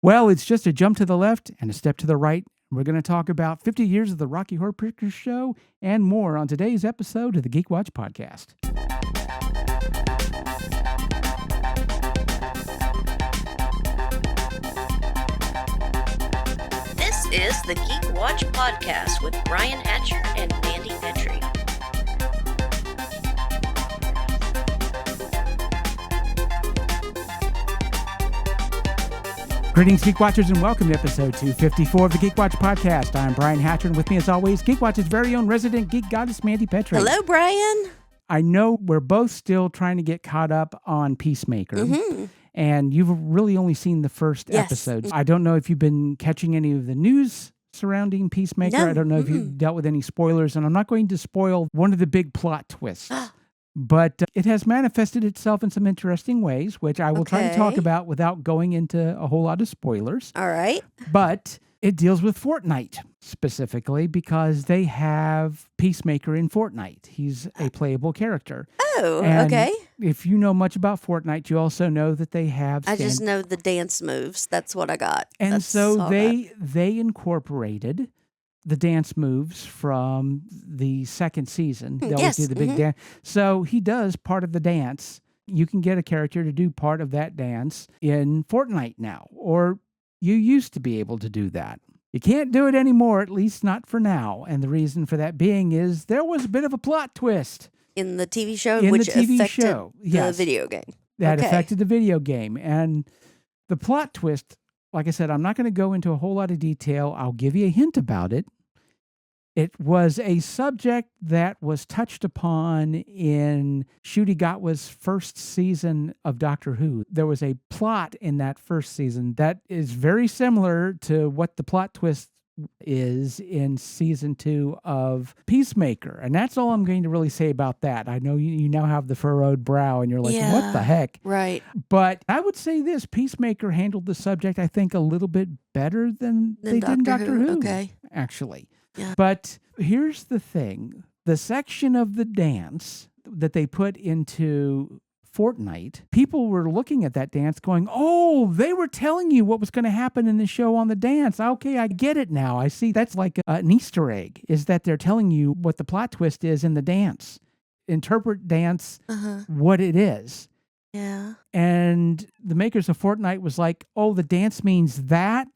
Well, it's just a jump to the left and a step to the right. We're going to talk about 50 years of the Rocky Horror Picture Show and more on today's episode of the Geek Watch Podcast. This is the Geek Watch Podcast with Brian Hatcher and Mandy Petrie. Greetings, Geek Watchers, and welcome to episode 254 of the Geek Watch Podcast. I'm Brian Hatcher, and with me, as always, Geek Watch's very own resident geek goddess, Mandy Petrie. Hello, Brian. I know we're both still trying to get caught up on Peacemaker, and you've really only seen the first episode. I don't know if you've been catching any of the news surrounding Peacemaker. No. I don't know if you've dealt with any spoilers, and I'm not going to spoil one of the big plot twists. But it has manifested itself in some interesting ways, which I will try to talk about without going into a whole lot of spoilers. All right. But it deals with Fortnite specifically because they have Peacemaker in Fortnite. He's a playable character. Oh, And okay. if you know much about Fortnite, you also know that they have... I just know the dance moves. That's what I got. And That's so all they incorporated the dance moves from the second season. They always do the big dance. So he does part of the dance. You can get a character to do part of that dance in Fortnite now, or you used to be able to do that. You can't do it anymore, at least not for now. And the reason for that being is there was a bit of a plot twist. in the TV show, In which the TV affected show, the yes. video game. That Okay. affected the video game. And the plot twist, like I said, I'm not going to go into a whole lot of detail. I'll give you a hint about it. It was a subject that was touched upon in Ncuti Gatwa's first season of Doctor Who. There was a plot in that first season that is very similar to what the plot twist is in season 2 of Peacemaker. And that's all I'm going to really say about that. I know you now have the furrowed brow and you're like, what the heck? Right. But I would say this, Peacemaker handled the subject, I think, a little bit better than they did in Doctor Who. Okay. Actually. Yeah. But here's the thing. The section of the dance that they put into Fortnite, people were looking at that dance going, oh, they were telling you what was going to happen in the show on the dance. Okay, I get it now. I see that's like an Easter egg, is that they're telling you what the plot twist is in the dance. Interpret dance what it is. Yeah. And the makers of Fortnite was like, oh, the dance means that?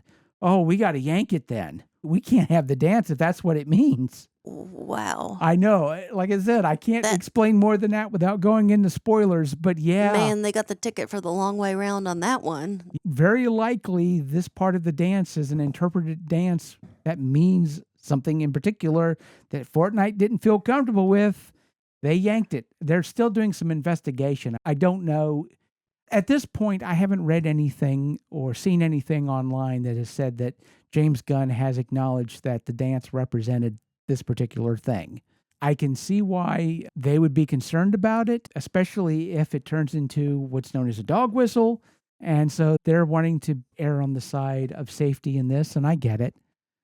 Oh, we got to yank it then. We can't have the dance if that's what it means. Wow. I know. Like I said, I can't explain more than that without going into spoilers. But yeah. Man, they got the ticket for the long way round on that one. Very likely this part of the dance is an interpreted dance that means something in particular that Fortnite didn't feel comfortable with. They yanked it. They're still doing some investigation. I don't know. At this point, I haven't read anything or seen anything online that has said that James Gunn has acknowledged that the dance represented this particular thing. I can see why they would be concerned about it, especially if it turns into what's known as a dog whistle. And so they're wanting to err on the side of safety in this, and I get it.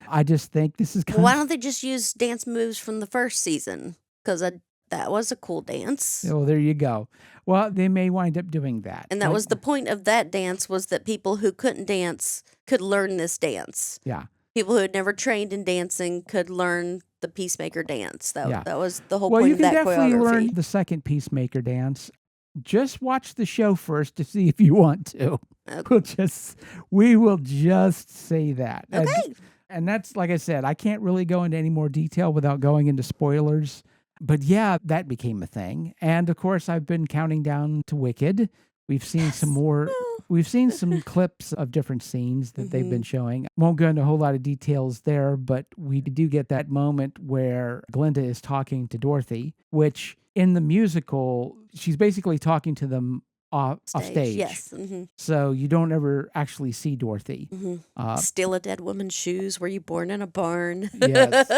I just think this is kind Why don't they just use dance moves from the first season? Because that was a cool dance. Oh, there you go. Well, they may wind up doing that. And that was the point of that dance, was that people who couldn't dance could learn this dance. Yeah. People who had never trained in dancing could learn the Peacemaker dance. That was the whole Well, point you of can that definitely choreography. learn the second Peacemaker dance. Just watch the show first to see if you want to. Okay. We will just say that. Okay. And that's, like I said, I can't really go into any more detail without going into spoilers. But yeah, that became a thing. And of course, I've been counting down to Wicked. We've seen some more. We've seen some clips of different scenes that they've been showing. Won't go into a whole lot of details there, but we do get that moment where Glinda is talking to Dorothy, which in the musical, she's basically talking to them off stage. Yes. So you don't ever actually see Dorothy. Steal a dead woman's shoes. Were you born in a barn? Yes.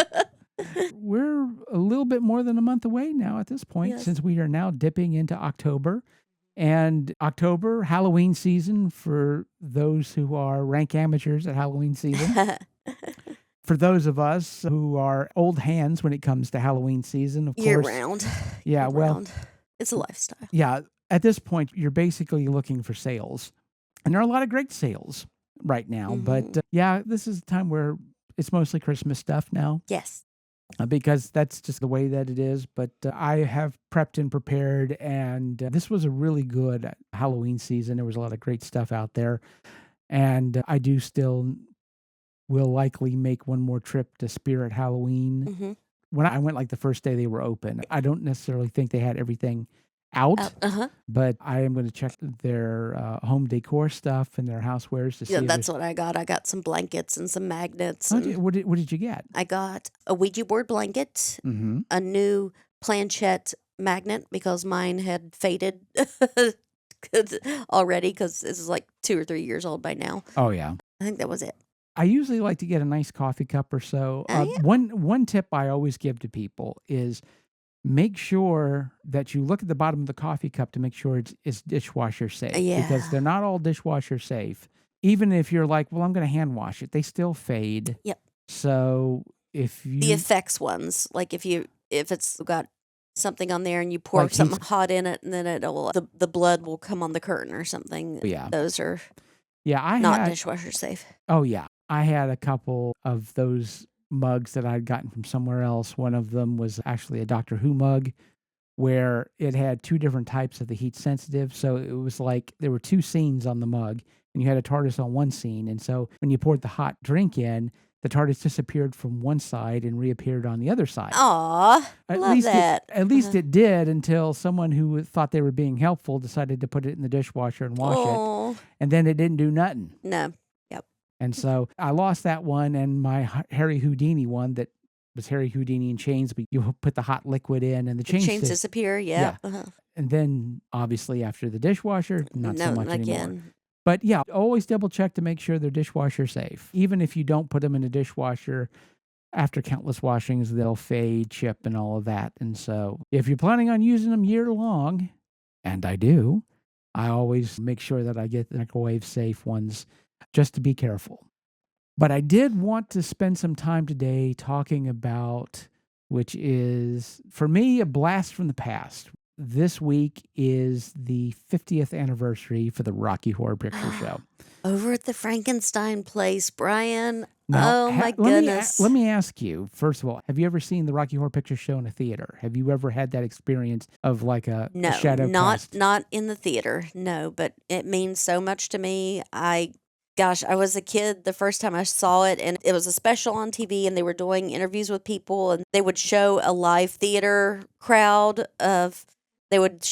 We're a little bit more than a month away now at this point, since we are now dipping into October. And October, Halloween season for those who are rank amateurs at Halloween season. For those of us who are old hands when it comes to Halloween season, of Year course. round. Yeah, Year well. round. It's a lifestyle. Yeah, at this point, you're basically looking for sales. And there are a lot of great sales. right now. But yeah, this is a time where it's mostly Christmas stuff now. Yes. Because that's just the way that it is. But I have prepped and prepared, and this was a really good Halloween season. There was a lot of great stuff out there. And I do still will likely make one more trip to Spirit Halloween. When I went like the first day they were open, I don't necessarily think they had everything out, but I am going to check their home decor stuff and their housewares to see. Yeah, that's what I got. I got some blankets and some magnets. What did you get? I got a Ouija board blanket, a new planchette magnet because mine had faded already because this is like 2 or 3 years old by now. Oh, yeah. I think that was it. I usually like to get a nice coffee cup or so. Yeah. One tip I always give to people is make sure that you look at the bottom of the coffee cup to make sure it's dishwasher safe. Yeah. Because they're not all dishwasher safe. Even if you're like, well, I'm going to hand wash it, they still fade. Yep. So if you... The effects ones, like if it's got something on there and you pour Like something hot in it and then it'll the blood will come on the curtain or something. Yeah. Those are not dishwasher safe. Oh, yeah. I had a couple of those mugs that I'd gotten from somewhere else. One of them was actually a Doctor Who mug where it had 2 different types of the heat sensitive. So it was like there were 2 scenes on the mug and you had a TARDIS on one scene. And so when you poured the hot drink in, the TARDIS disappeared from one side and reappeared on the other side. Aw, love that. At least it did until someone who thought they were being helpful decided to put it in the dishwasher and wash it. And then it didn't do nothing. No. Yep. And so I lost that one and my Harry Houdini one that was Harry Houdini in chains, but you put the hot liquid in and the chains disappear. Yeah. And then obviously after the dishwasher, not so much again. anymore. But yeah, always double check to make sure they're dishwasher safe. Even if you don't put them in a dishwasher, after countless washings, they'll fade, chip, and all of that. And so if you're planning on using them year long, and I do, I always make sure that I get the microwave safe ones just to be careful. But I did want to spend some time today talking about, which is, for me, a blast from the past. This week is the 50th anniversary for the Rocky Horror Picture Show. Over at the Frankenstein place, Brian. Now, oh, my goodness. Let me ask you, first of all, have you ever seen the Rocky Horror Picture Show in a theater? Have you ever had that experience of like a shadow cast? Not in the theater, no, but it means so much to me. I was a kid the first time I saw it, and it was a special on TV, and they were doing interviews with people, and they would show a live theater crowd of... They would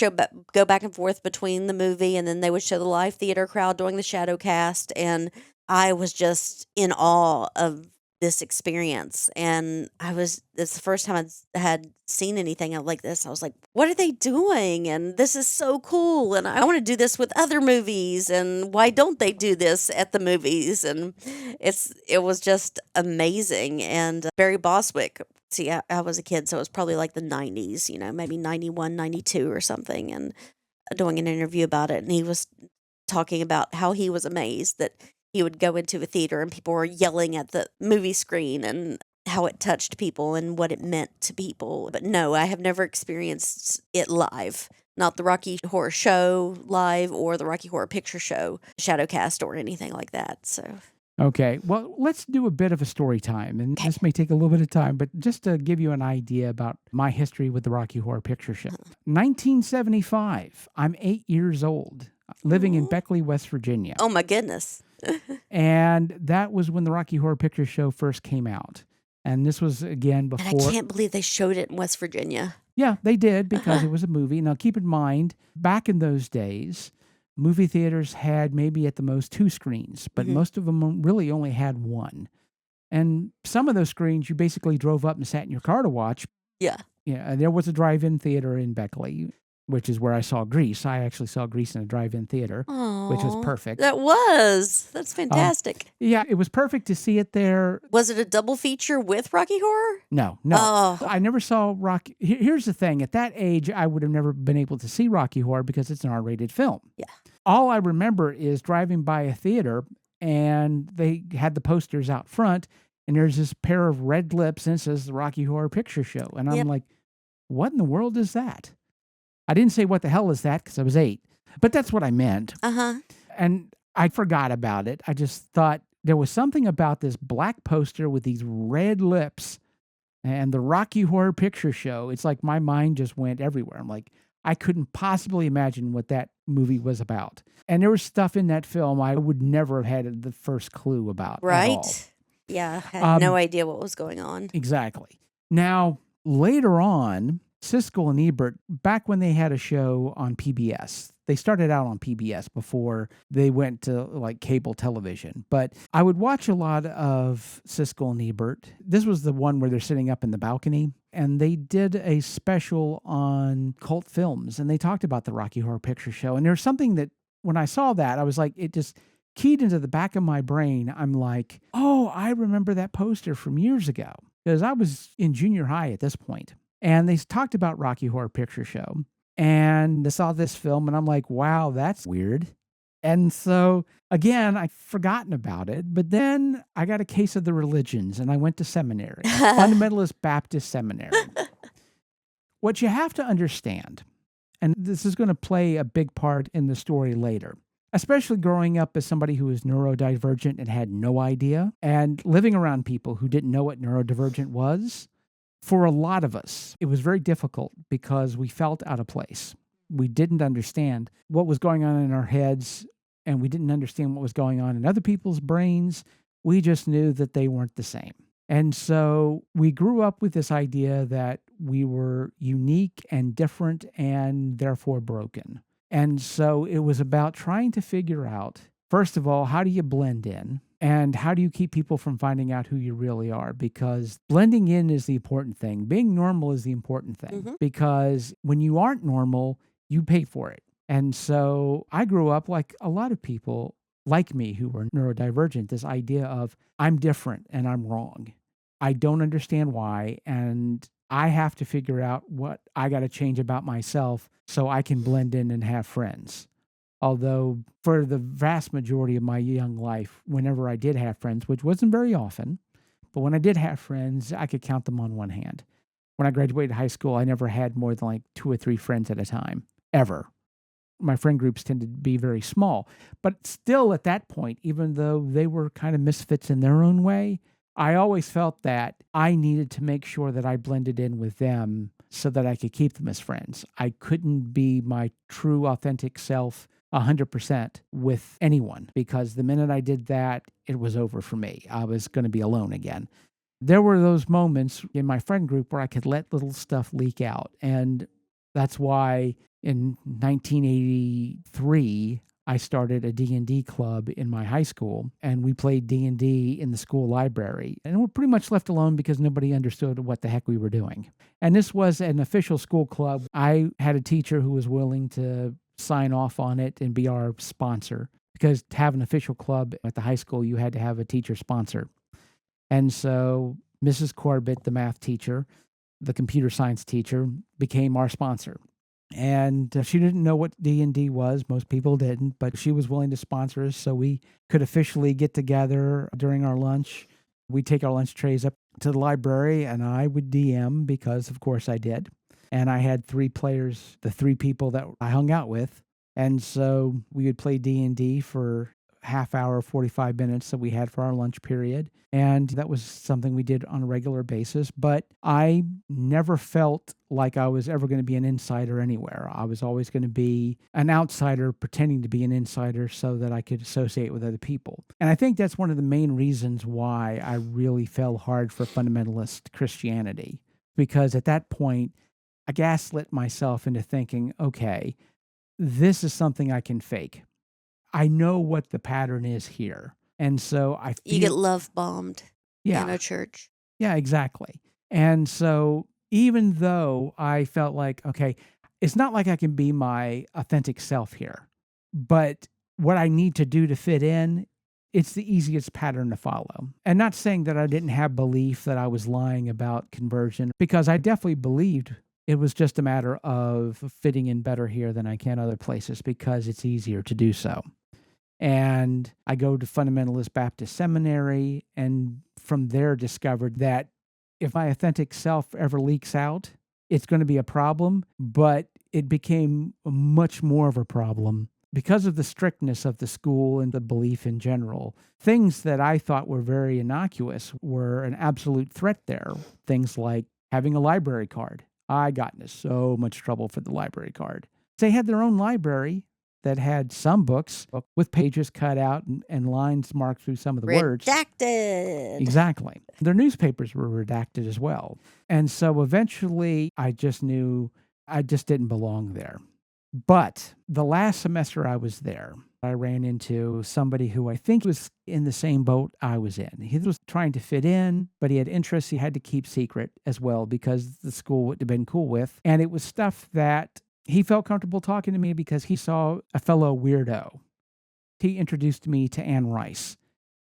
go back and forth between the movie, and then they would show the live theater crowd doing the shadow cast. And I was just in awe of this experience. And it's the first time I had seen anything like this. I was like, what are they doing? And this is so cool. And I want to do this with other movies. And why don't they do this at the movies? And it was just amazing. And Barry Bostwick. See, I was a kid, so it was probably like the 90s, maybe 91, 92 or something, and doing an interview about it. And he was talking about how he was amazed that he would go into a theater and people were yelling at the movie screen and how it touched people and what it meant to people. But no, I have never experienced it live. Not the Rocky Horror Show live or the Rocky Horror Picture Show shadowcast or anything like that, so... Okay, well, let's do a bit of a story time, and this may take a little bit of time, but just to give you an idea about my history with the Rocky Horror Picture Show. 1975, I'm 8 years old, living in Beckley, West Virginia. Oh, my goodness. And that was when the Rocky Horror Picture Show first came out. And this was, again, before... And I can't believe they showed it in West Virginia. Yeah, they did, because it was a movie. Now, keep in mind, back in those days... movie theaters had maybe at the most 2 screens, but most of them really only had 1. And some of those screens you basically drove up and sat in your car to watch. Yeah. Yeah, there was a drive-in theater in Beckley, which is where I saw Grease. I actually saw Grease in a drive-in theater, which was perfect. That's fantastic. Yeah, it was perfect to see it there. Was it a double feature with Rocky Horror? No. Oh. I never saw Rocky. Here's the thing. At that age, I would have never been able to see Rocky Horror because it's an R-rated film. Yeah. All I remember is driving by a theater, and they had the posters out front, and there's this pair of red lips, and it says the Rocky Horror Picture Show. And I'm like, what in the world is that? I didn't say what the hell is that because I was 8, but that's what I meant. Uh-huh. And I forgot about it. I just thought there was something about this black poster with these red lips and the Rocky Horror Picture Show. It's like my mind just went everywhere. I'm like, I couldn't possibly imagine what that movie was about. And there was stuff in that film I would never have had the first clue about at all. Right? Yeah, I had no Um, idea what was going on. exactly. Now, later on, Siskel and Ebert, back when they had a show on PBS, they started out on PBS before they went to like cable television. But I would watch a lot of Siskel and Ebert. This was the one where they're sitting up in the balcony, and they did a special on cult films, and they talked about the Rocky Horror Picture Show. And there's something that when I saw that, I was like, it just keyed into the back of my brain. I'm like, oh, I remember that poster from years ago because I was in junior high at this point. And they talked about Rocky Horror Picture Show. And I saw this film and I'm like, wow, that's weird. And so again, I'd forgotten about it. But then I got a case of the religions and I went to seminary, Fundamentalist Baptist Seminary. What you have to understand, and this is going to play a big part in the story later, especially growing up as somebody who was neurodivergent and had no idea, and living around people who didn't know what neurodivergent was. For a lot of us, it was very difficult because we felt out of place. We didn't understand what was going on in our heads, and we didn't understand what was going on in other people's brains. We just knew that they weren't the same. And so we grew up with this idea that we were unique and different and therefore broken. And so it was about trying to figure out, first of all, how do you blend in? And how do you keep people from finding out who you really are? Because blending in is the important thing. Being normal is the important thing. Because when you aren't normal, you pay for it. And so I grew up like a lot of people like me who were neurodivergent, this idea of I'm different and I'm wrong. I don't understand why. And I have to figure out what I got to change about myself so I can blend in and have friends. Although for the vast majority of my young life, whenever I did have friends, which wasn't very often, but when I did have friends, I could count them on one hand. When I graduated high school, I never had more than like 2 or 3 friends at a time, ever. My friend groups tended to be very small. But still at that point, even though they were kind of misfits in their own way, I always felt that I needed to make sure that I blended in with them so that I could keep them as friends. I couldn't be my true, authentic self 100% with anyone because the minute I did that, it was over for me. I was going to be alone again. There were those moments in my friend group where I could let little stuff leak out. And that's why in 1983, I started a D&D club in my high school, and we played D&D in the school library. And we're pretty much left alone because nobody understood what the heck we were doing. And this was an official school club. I had a teacher who was willing to sign off on it and be our sponsor, because to have an official club at the high school, you had to have a teacher sponsor. And so Mrs. Corbett, the math teacher, the computer science teacher, became our sponsor. And she didn't know what D&D was. Most people didn't, but she was willing to sponsor us so we could officially get together during our lunch. We'd take our lunch trays up to the library, and I would DM because, of course, I did. And I had 3 players, the 3 people that I hung out with. And so we would play D&D for half hour, 45 minutes that we had for our lunch period. And that was something we did on a regular basis. But I never felt like I was ever going to be an insider anywhere. I was always going to be an outsider pretending to be an insider so that I could associate with other people. And I think that's one of the main reasons why I really fell hard for fundamentalist Christianity. Because at that point, I gaslit myself into thinking, okay, this is something I can fake. I know what the pattern is here. And so I feel... You get love bombed in a church. Yeah, exactly. And so even though I felt like, okay, it's not like I can be my authentic self here, but what I need to do to fit in, it's the easiest pattern to follow. And not saying that I didn't have belief that I was lying about conversion, because I definitely believed it was just a matter of fitting in better here than I can other places because it's easier to do so. And I go to Fundamentalist Baptist Seminary, and from there discovered that if my authentic self ever leaks out, it's going to be a problem, but it became much more of a problem because of the strictness of the school and the belief in general, things that I thought were very innocuous were an absolute threat there. Things like having a library card. I got into so much trouble for the library card. They had their own library that had some books with pages cut out and lines marked through some of the words. Redacted. Exactly. Their newspapers were redacted as well. And so eventually I just knew I just didn't belong there. But the last semester I was there, I ran into somebody who I think was in the same boat I was in. He was trying to fit in, but he had interests he had to keep secret as well because the school wouldn't have been cool with. And it was stuff that he felt comfortable talking to me because he saw a fellow weirdo. He introduced me to Anne Rice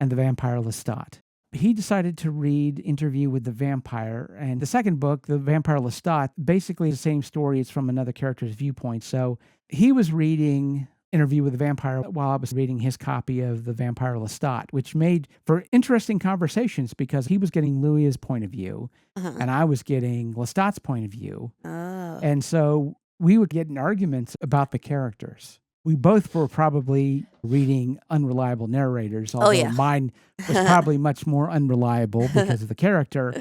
and the Vampire Lestat. He decided to read Interview with the Vampire. And the second book, The Vampire Lestat, basically the same story. It's from another character's viewpoint. So he was reading Interview with the Vampire while I was reading his copy of The Vampire Lestat, which made for interesting conversations because he was getting Louis's point of view and I was getting Lestat's point of view. Oh. And so we would get in arguments about the characters. We both were probably reading unreliable narrators, although mine was probably much more unreliable because of the character.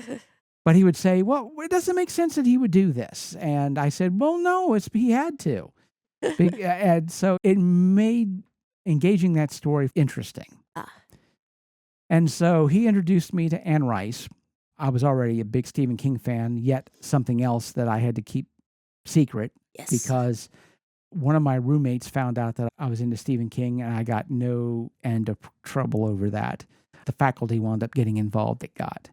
But he would say, well, it doesn't make sense that he would do this. And I said, well, no, he had to. And so it made engaging that story interesting. And so he introduced me to Anne Rice. I was already a big Stephen King fan, yet something else that I had to keep secret because one of my roommates found out that I was into Stephen King, and I got no end of trouble over that. The faculty wound up getting involved, it got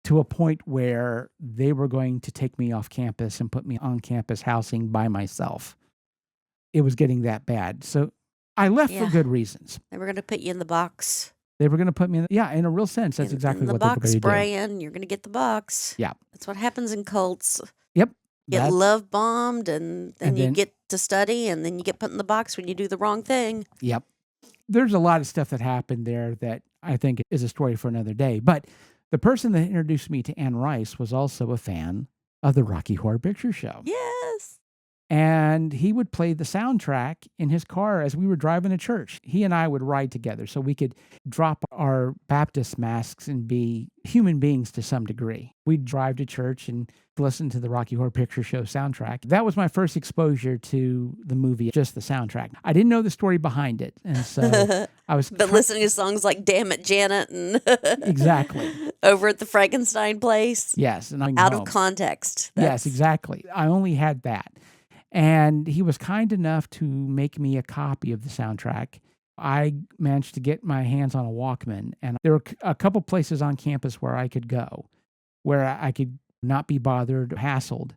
to a point where they were going to take me off campus and put me on campus housing by myself. It was getting that bad. So I left for good reasons. They were going to put you in the box. They were going to put me in, in a real sense. That's exactly what they were going to do. The box spraying, you're going to get the box. Yeah. That's what happens in cults. Yep. Get love bombed, and then you get to study, and then you get put in the box when you do the wrong thing. Yep. There's a lot of stuff that happened there that I think is a story for another day. But the person that introduced me to Anne Rice was also a fan of the Rocky Horror Picture Show. Yes. And he would play the soundtrack in his car as we were driving to church. He and I would ride together so we could drop our Baptist masks and be human beings to some degree. We'd drive to church and listen to the Rocky Horror Picture Show soundtrack. That was my first exposure to the movie, just the soundtrack. I didn't know the story behind it. And so I was... But listening to songs like Damn It, Janet and... Exactly. Over at the Frankenstein place. Yes. And out of context. Yes, exactly. I only had that. And he was kind enough to make me a copy of the soundtrack. I managed to get my hands on a Walkman, and there were a couple places on campus where I could go, where I could not be bothered, hassled,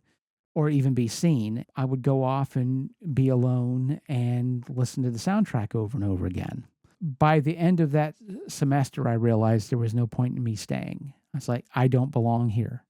or even be seen. I would go off and be alone and listen to the soundtrack over and over again. By the end of that semester, I realized there was no point in me staying. I was like, I don't belong here.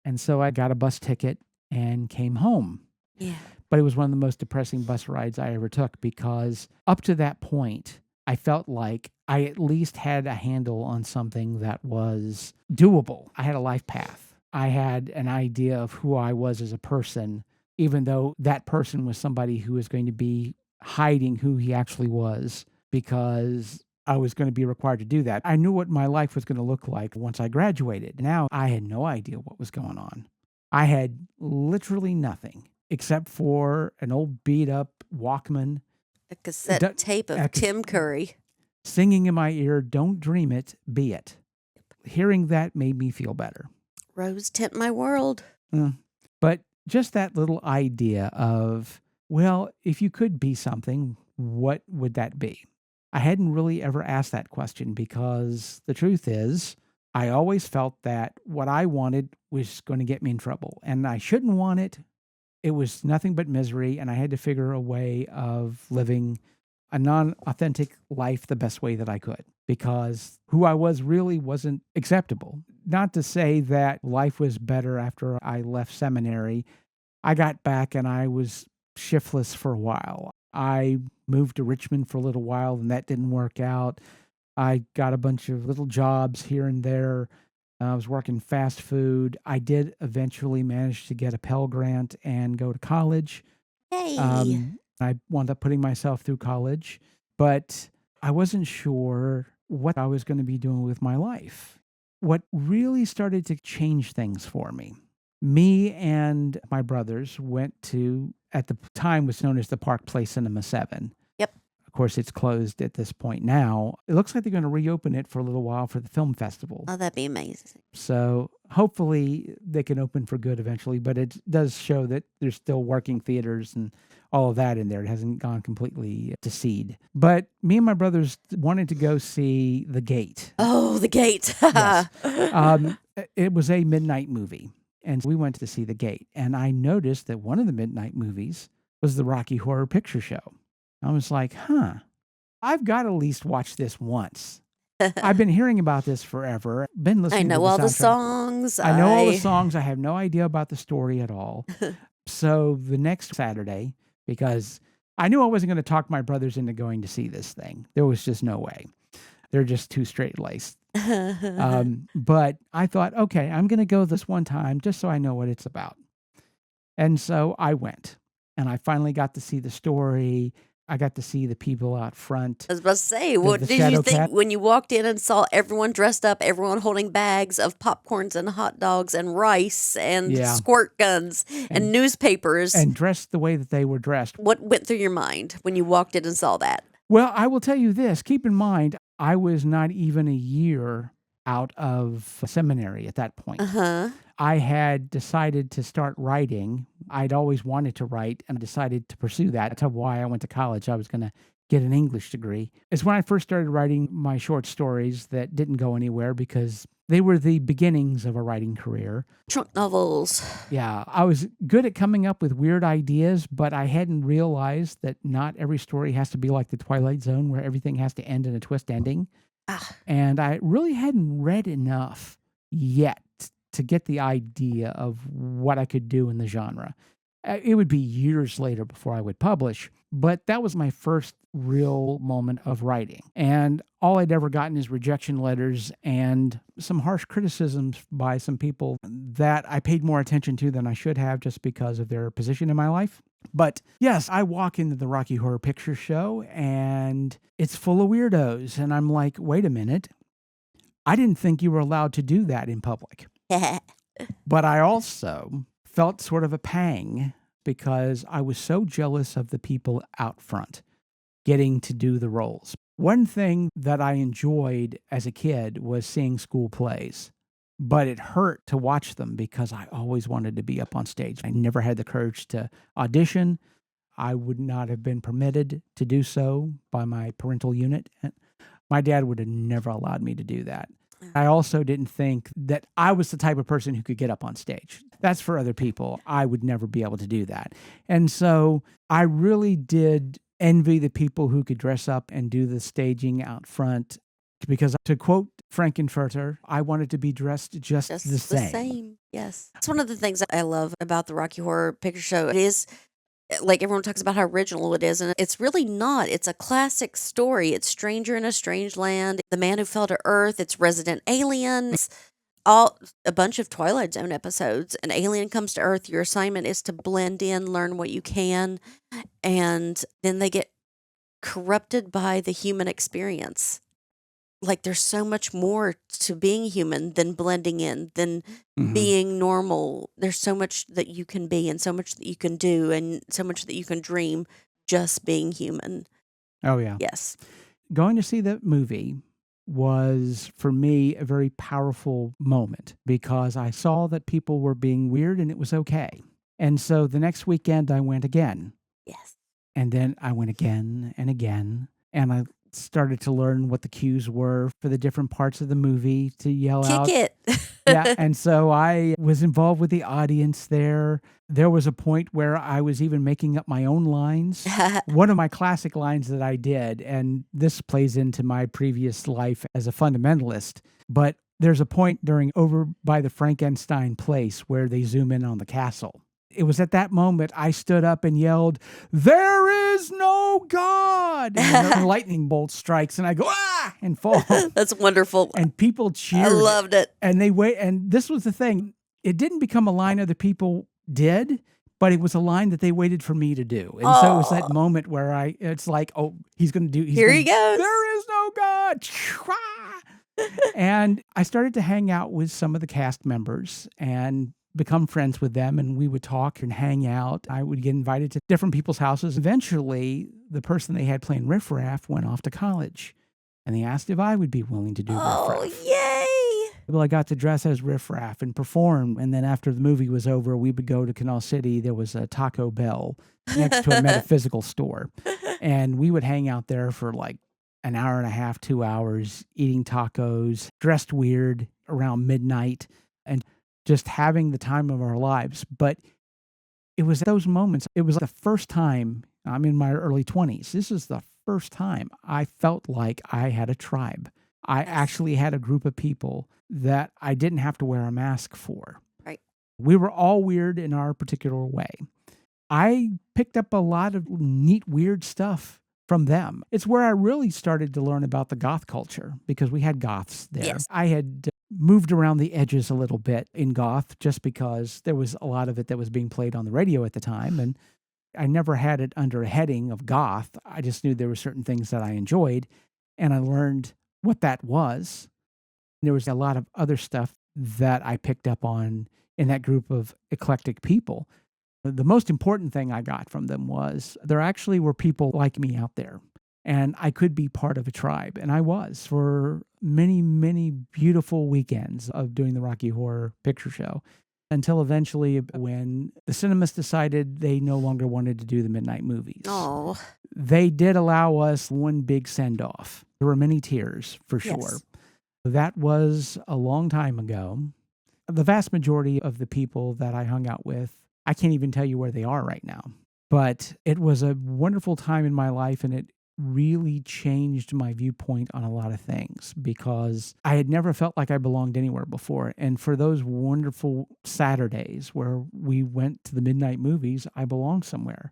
And so I got a bus ticket and came home. Yeah. But it was one of the most depressing bus rides I ever took because up to that point, I felt like I at least had a handle on something that was doable. I had a life path. I had an idea of who I was as a person, even though that person was somebody who was going to be hiding who he actually was because I was going to be required to do that. I knew what my life was going to look like once I graduated. Now I had no idea what was going on. I had literally nothing except for an old beat up Walkman. A cassette tape of Tim Curry. Singing in my ear, don't dream it, be it. Hearing that made me feel better. Rose tint my world. But just that little idea of, well, if you could be something, what would that be? I hadn't really ever asked that question because the truth is, I always felt that what I wanted was going to get me in trouble, and I shouldn't want it. It was nothing but misery, and I had to figure a way of living a non-authentic life the best way that I could because who I was really wasn't acceptable. Not to say that life was better after I left seminary. I got back and I was shiftless for a while. I moved to Richmond for a little while, and that didn't work out. I got a bunch of little jobs here and there. I was working fast food. I did eventually manage to get a Pell Grant and go to college. Hey. I wound up putting myself through college, but I wasn't sure what I was going to be doing with my life. What really started to change things for me and my brothers went to, at the time was known as the Park Place Cinema 7. Yep. Of course, it's closed at this point now. It looks like they're going to reopen it for a little while for the film festival. Oh, that'd be amazing. So hopefully they can open for good eventually, but it does show that there's still working theaters and all of that in there. It hasn't gone completely to seed. But me and my brothers wanted to go see The Gate. Oh, The Gate. Yes. It was a midnight movie, and we went to see The Gate. And I noticed that one of the midnight movies was the Rocky Horror Picture Show. I was like, I've got to at least watch this once. I've been hearing about this forever. Been listening I know to the all the soundtrack. songs. I know all the songs. I have no idea about the story at all. So the next Saturday, because I knew I wasn't going to talk my brothers into going to see this thing. There was just no way. They're just too straight-laced. But I thought, okay, I'm going to go this one time just so I know what it's about. And so I went, and I finally got to see the story. I got to see the people out front. I was about to say, what did you think when you walked in and saw everyone dressed up, everyone holding bags of popcorns and hot dogs and rice and squirt guns and newspapers? And dressed the way that they were dressed. What went through your mind when you walked in and saw that? Well, I will tell you this. Keep in mind, I was not even a year out of seminary at that point. I had decided to start writing. I'd always wanted to write and decided to pursue that. That's why I went to college. I was going to get an English degree. It's when I first started writing my short stories that didn't go anywhere because they were the beginnings of a writing career. Trunk novels. Yeah, I was good at coming up with weird ideas, but I hadn't realized that not every story has to be like the Twilight Zone where everything has to end in a twist ending. And I really hadn't read enough yet to get the idea of what I could do in the genre. It would be years later before I would publish, but that was my first real moment of writing. And all I'd ever gotten is rejection letters and some harsh criticisms by some people that I paid more attention to than I should have just because of their position in my life. But yes, I walk into the Rocky Horror Picture Show and it's full of weirdos. And I'm like, wait a minute. I didn't think you were allowed to do that in public. But I also felt sort of a pang because I was so jealous of the people out front getting to do the roles. One thing that I enjoyed as a kid was seeing school plays, but it hurt to watch them because I always wanted to be up on stage. I never had the courage to audition. I would not have been permitted to do so by my parental unit. My dad would have never allowed me to do that. I also didn't think that I was the type of person who could get up on stage. That's for other people. I would never be able to do that. And so I really did envy the people who could dress up and do the staging out front because, to quote Frankenfurter, I wanted to be dressed just the same. Yes. It's one of the things that I love about the Rocky Horror Picture Show. It is, like, everyone talks about how original it is, and it's really not. It's a classic story. It's Stranger in a Strange Land, The Man Who Fell to Earth, it's Resident Alien, it's a bunch of Twilight Zone episodes. An alien comes to Earth, your assignment is to blend in, learn what you can, and then they get corrupted by the human experience. Like, there's so much more to being human than blending in, than being normal. There's so much that you can be and so much that you can do and so much that you can dream just being human. Oh, yeah. Yes. Going to see that movie was, for me, a very powerful moment because I saw that people were being weird and it was okay. And so the next weekend I went again. Yes. And then I went again and again. And I started to learn what the cues were for the different parts of the movie to yell out. Kick it. Yeah. And so I was involved with the audience there. There was a point where I was even making up my own lines. One of my classic lines that I did, and this plays into my previous life as a fundamentalist, but there's a point during Over by the Frankenstein Place where they zoom in on the castle. It was at that moment I stood up and yelled, "There is no God!" And a lightning bolt strikes and I go, "Ah!" and fall. That's wonderful. And people cheered. I loved it. And they wait. And this was the thing. It didn't become a line other people did, but it was a line that they waited for me to do. And so it was that moment where it's like, oh, he's going to do, Here he goes. There is no God. And I started to hang out with some of the cast members and become friends with them. And we would talk and hang out. I would get invited to different people's houses. Eventually, the person they had playing Riff Raff went off to college. And they asked if I would be willing to do Riff Raff. Oh, yay. Well, I got to dress as Riff Raff and perform. And then after the movie was over, we would go to Canal City. There was a Taco Bell next to a metaphysical store. And we would hang out there for like an hour and a half, 2 hours, eating tacos, dressed weird around midnight, and just having the time of our lives. But it was those moments. It was the first time, I'm in my early 20s. This is the first time I felt like I had a tribe. I actually had a group of people that I didn't have to wear a mask for. Right. We were all weird in our particular way. I picked up a lot of neat, weird stuff from them. It's where I really started to learn about the goth culture because we had goths there. Yes. I had moved around the edges a little bit in goth just because there was a lot of it that was being played on the radio at the time. And I never had it under a heading of goth. I just knew there were certain things that I enjoyed. And I learned what that was. There was a lot of other stuff that I picked up on in that group of eclectic people. The most important thing I got from them was there actually were people like me out there, and I could be part of a tribe. And I was for many, many beautiful weekends of doing the Rocky Horror Picture Show until eventually when the cinemas decided they no longer wanted to do the midnight movies. Oh. They did allow us one big send-off. There were many tears, for sure. Yes. That was a long time ago. The vast majority of the people that I hung out with, I can't even tell you where they are right now. But it was a wonderful time in my life, and it really changed my viewpoint on a lot of things because I had never felt like I belonged anywhere before. And for those wonderful Saturdays where we went to the midnight movies, I belonged somewhere.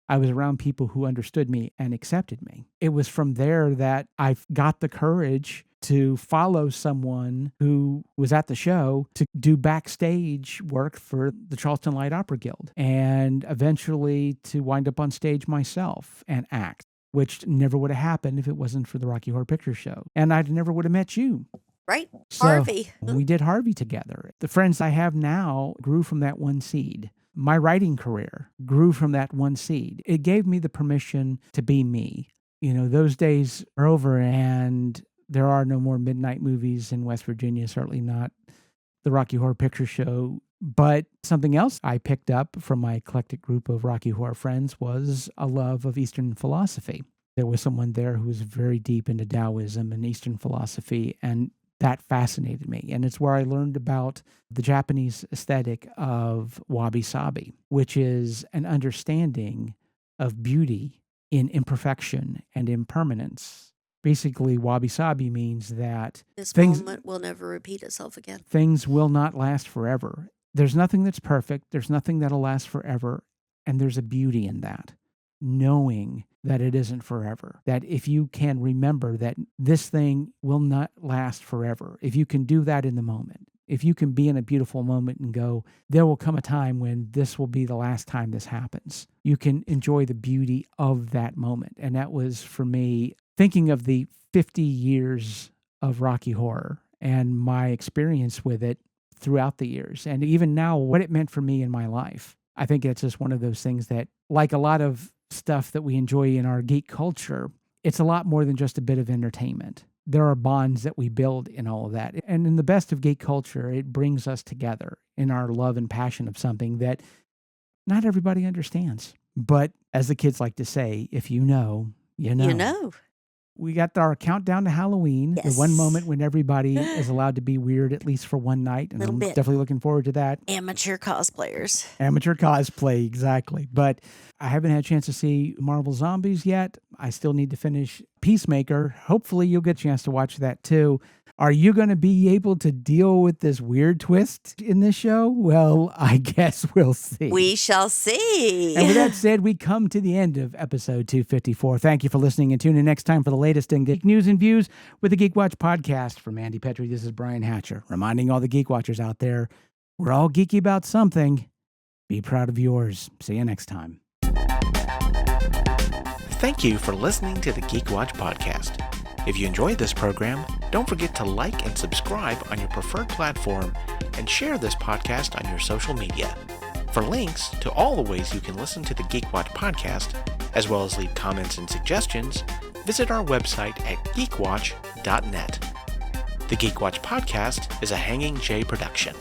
I was around people who understood me and accepted me. It was from there that I got the courage to follow someone who was at the show to do backstage work for the Charleston Light Opera Guild and eventually to wind up on stage myself and act, which never would have happened if it wasn't for the Rocky Horror Picture Show. And I never would have met you. Right. So Harvey. we did Harvey together. The friends I have now grew from that one seed. My writing career grew from that one seed. It gave me the permission to be me. You know, those days are over and there are no more midnight movies in West Virginia, certainly not the Rocky Horror Picture Show. But something else I picked up from my eclectic group of Rocky Horror friends was a love of Eastern philosophy. There was someone there who was very deep into Taoism and Eastern philosophy, and that fascinated me. And it's where I learned about the Japanese aesthetic of wabi-sabi, which is an understanding of beauty in imperfection and impermanence. Basically, wabi-sabi means that This things moment will never repeat itself again. things will not last forever. There's nothing that's perfect. There's nothing that'll last forever. And there's a beauty in that, knowing that it isn't forever. That if you can remember that this thing will not last forever, if you can do that in the moment, if you can be in a beautiful moment and go, there will come a time when this will be the last time this happens. You can enjoy the beauty of that moment. And that was, for me, thinking of the 50 years of Rocky Horror and my experience with it throughout the years. And even now, what it meant for me in my life. I think it's just one of those things that, like a lot of stuff that we enjoy in our geek culture, it's a lot more than just a bit of entertainment. There are bonds that we build in all of that. And in the best of geek culture, it brings us together in our love and passion of something that not everybody understands. But as the kids like to say, if you know, you know. You know. We got our countdown to Halloween, the one Yes. moment when everybody is allowed to be weird, at least for one night. And Little I'm bit. definitely looking forward to that. Amateur cosplayers. Amateur cosplay, exactly. But I haven't had a chance to see Marvel Zombies yet. I still need to finish Peacemaker. Hopefully you'll get a chance to watch that too. Are you going to be able to deal with this weird twist in this show? Well, I guess we'll see. We shall see. And with that said, we come to the end of episode 254. Thank you for listening, and tune in next time for the latest in geek news and views with the Geek Watch podcast. For Mandy Petrie, this is Brian Hatcher, reminding all the Geek Watchers out there, we're all geeky about something. Be proud of yours. See you next time. Thank you for listening to the Geek Watch podcast. If you enjoyed this program, don't forget to like and subscribe on your preferred platform and share this podcast on your social media. For links to all the ways you can listen to the Geek Watch podcast, as well as leave comments and suggestions, visit our website at geekwatch.net. The Geek Watch podcast is a Hanging J production.